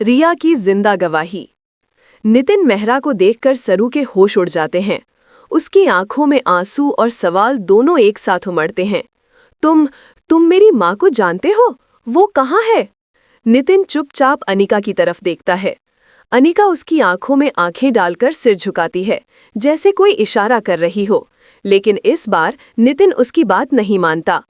रिया की जिंदा गवाही। नितिन मेहरा को देखकर सरू के होश उड़ जाते हैं। उसकी आंखों में आंसू और सवाल दोनों एक साथ उमड़ते हैं। तुम मेरी माँ को जानते हो? वो कहाँ है? नितिन चुपचाप अनिका की तरफ देखता है। अनिका उसकी आंखों में आंखें डालकर सिर झुकाती है, जैसे कोई इशारा कर रही हो। लेकिन इस बार नितिन उसकी बात नहीं मानता।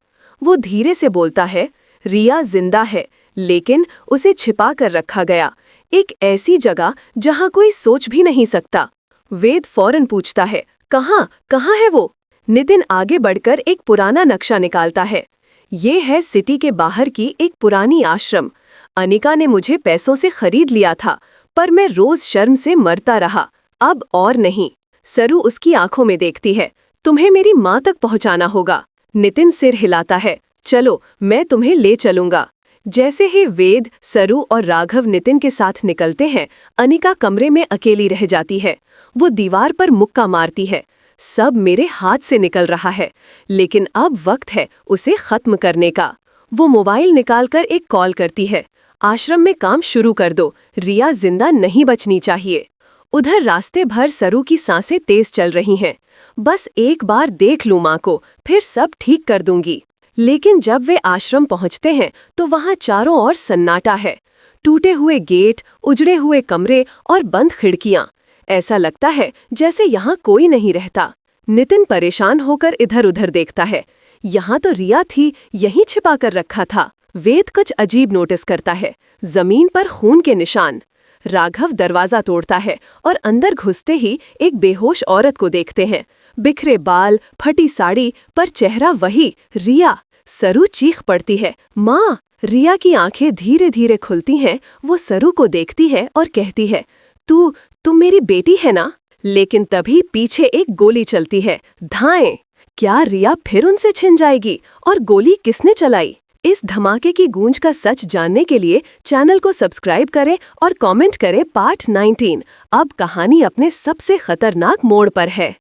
वो धीरे से बोलता है, रिया जिंदा है, लेकिन उसे छिपा कर रखा गया, एक ऐसी जगह जहां कोई सोच भी नहीं सकता। वेद फौरन पूछता है, कहाँ है वो? नितिन आगे बढ़कर एक पुराना नक्शा निकालता है। ये है सिटी के बाहर की एक पुरानी आश्रम। अनिका ने मुझे पैसों से खरीद लिया था, पर मैं रोज शर्म से मरता रहा, अब और नहीं। सरू उसकी आंखों में देखती है। तुम्हें मेरी माँ तक पहुंचाना होगा। नितिन सिर हिलाता है, चलो मैं तुम्हें ले चलूंगा। जैसे ही वेद, सरू और राघव नितिन के साथ निकलते हैं, अनिका कमरे में अकेली रह जाती है। वो दीवार पर मुक्का मारती है। सब मेरे हाथ से निकल रहा है, लेकिन अब वक्त है उसे खत्म करने का। वो मोबाइल निकालकर एक कॉल करती है, आश्रम में काम शुरू कर दो, रिया जिंदा नहीं बचनी चाहिए। उधर रास्ते भर सरू की सांसें तेज चल रही हैं। बस एक बार देख लूं माँ को, फिर सब ठीक कर दूंगी। लेकिन जब वे आश्रम पहुंचते हैं तो वहां चारों ओर सन्नाटा है। टूटे हुए गेट, उजड़े हुए कमरे और बंद खिड़कियां। ऐसा लगता है जैसे यहाँ कोई नहीं रहता। नितिन परेशान होकर इधर उधर देखता है। यहाँ तो रिया थी, यहीं छिपा कर रखा था। वेद कुछ अजीब नोटिस करता है, जमीन पर खून के निशान। राघव दरवाजा तोड़ता है और अंदर घुसते ही एक बेहोश औरत को देखते हैं। बिखरे बाल, फटी साड़ी, पर चेहरा वही, रिया। सरू चीख पड़ती है, माँ! रिया की आंखें धीरे धीरे खुलती हैं। वो सरू को देखती है और कहती है, तुम मेरी बेटी है ना? लेकिन तभी पीछे एक गोली चलती है। धाएं! क्या रिया फिर उनसे छिन जाएगी? और गोली किसने चलाई? इस धमाके की गूंज का सच जानने के लिए चैनल को सब्सक्राइब करें और कमेंट करें पार्ट 19। अब कहानी अपने सबसे खतरनाक मोड़ पर है।